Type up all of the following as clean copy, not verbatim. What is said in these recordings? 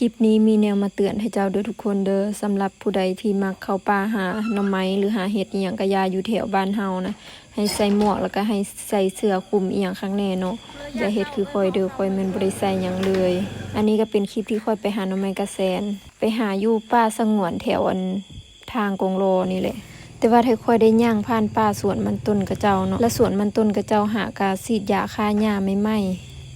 คลิปนี้มีแนวมาเตือนให้เจ้าเด้อทุกคนเด้อสำหรับผู้ใดที่มักเข้าป่าหาหน่อไม้หรือหาเห็ดอีหยังกะยาอยู่แถวบ้านเฮานะให้ใส่หมวกแล้วก็ให้ใส่เสื้อคลุมอีหยังข้างแน่เนาะอย่าเฮ็ดคือคอยเด้อคอยแม่นบ่ได้ใส่หยังเลยอันนี้ก็เป็นคลิปที่คอยไปหาหน่อไม้กระแสนไปหาอยู่ป่าสงวนแถวอันทางกงโลนี่แหละแต่ว่าถ้าค่อยได้ย่างผ่านป่าสวนมันต้นกระเจ้าเนาะและสวนมันต้นกระเจ้าหากาฉีดยาฆ่าหญ้าไม่ไหม้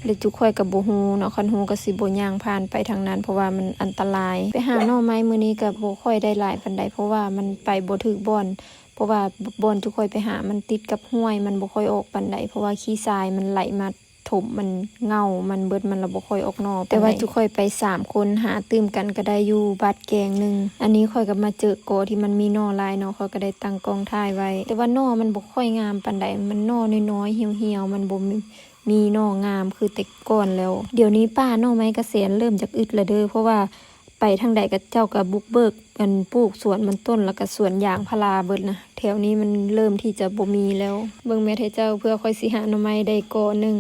เลยจุค่อยกับบ่ฮู้เนาะคันฮู้ก็สิบ่ย่างผ่านไปทางนั้นเพราะว่ามันอันตรายไปหาหน่อไม้มื้อนี้ก็บ่ค่อยได้หลายปานใดเพราะว่ามันไปบ่ถึกบ่อนเพราะว่าบ่อนจุค่อยไปหามันติดกับห้วยมันบ่ค่อยออกปานใดเพราะว่าขี้ทรายมันไหลมาถมมันเงามันเบิดมันละบ่ค่อยออกนอกแต่ว่าจุค่อยไป3คนหาตื้มกันก็ได้อยู่บัดแกงนึงอันนี้ค่อยก็มาเจอโกที่มันมีหน่อหลายเนาะค่อยก็ได้ตั้งกล้องถ่ายไว้แต่ว่าหน่อมันบ่ค่อยงามปานใดมันหน่อน้อยๆเหี่ยวๆมันบ่มีหน่องามคือแต่ก่อนแล้วเดี๋ยวนี้ป้าหน่อไม้เกษตรเริ่มจากอึดละเด้อเพราะว่าไปทางใดก็เจ้าก็บุกเบิกกันปลูกสวนมันต้นแล้วก็สวนยางพาราเบิดนะแถวนี้มันเริ่มที่จะบ่มีแล้วเบิ่งแม่ให้เจ้าเพื่อค่อยสิหาหน่อไม้ได้ก่อนึง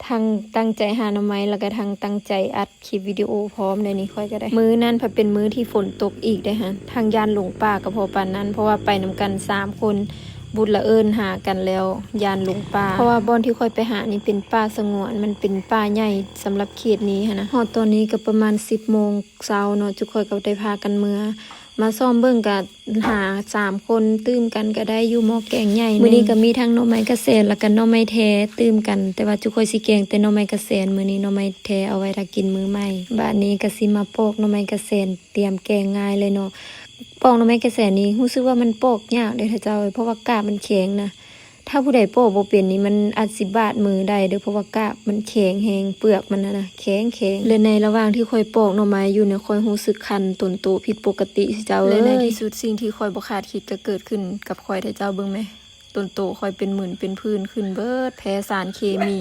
ทางตั้งใจหาหน่อไม้แล้วก็ทางตั้งใจอัดคลิปวิดีโอพร้อมในนี้ค่อยก็ได้มื้อนั้นพอเป็นมื้อที่ฝนตกอีกได้ฮะทางยานหลงป่าก็พอปานนั้นเพราะว่าไปนำกัน3คนบุญละเอิญหากันแล้วยานหลงป่าเพราะว่าบ่อนที่ค่อยไปหานี่เป็นป่าสงวนมันเป็นป่าใหญ่สำหรับเขตนี้นะฮอดตอนนี้ก็ประมาณ10 โมงเช้าเนาะทุกคนก็ได้พากันมาซ่อมเบิ่งกับหา3คนตื้มกันก็ได้อยู่หม้อแกงใหญ่มื้อนี้ก็มีทั้งหน่อไม้กระแสนแล้วก็หน่อไม้แท้ตื้มกันแต่ว่าทุกคนสิแกงแต่หน่อไม้กระแสนมื้อนี้หน่อไม้แท้เอาไว้ถ้ากินมื้อใหม่บัดนี้ก็สิมาปอกหน่อไม้กระแสนเตรียมแกงง่ายเลยเนาะปอกหน่อไม้กระแสนนี้รู้สึกว่ามันปอกยากเด้อท่าเจ้าเพราะว่ากาบมันแข็งนะถ้าผู้ใดปอกบ่เป็นนี่มันอาจสิบาดมือได้เด้อเพราะว่ากาบมันแข็งแฮงเปลือกมันนะแข็งและในระหว่างที่ค่อยปอกหน่อไม้อยู่เนี่ยค่อยรู้สึกคันต้นโตผิดปกติเจ้าและในที่สุดสิ่งที่ค่อยบ่คาดคิดก็เกิดขึ้นกับค่อยท่าเจ้าเบิ่งไหมต้นโตค่อยเป็นหมื่นเป็นพื้นขึ้นเบิดแพ้สารเคมี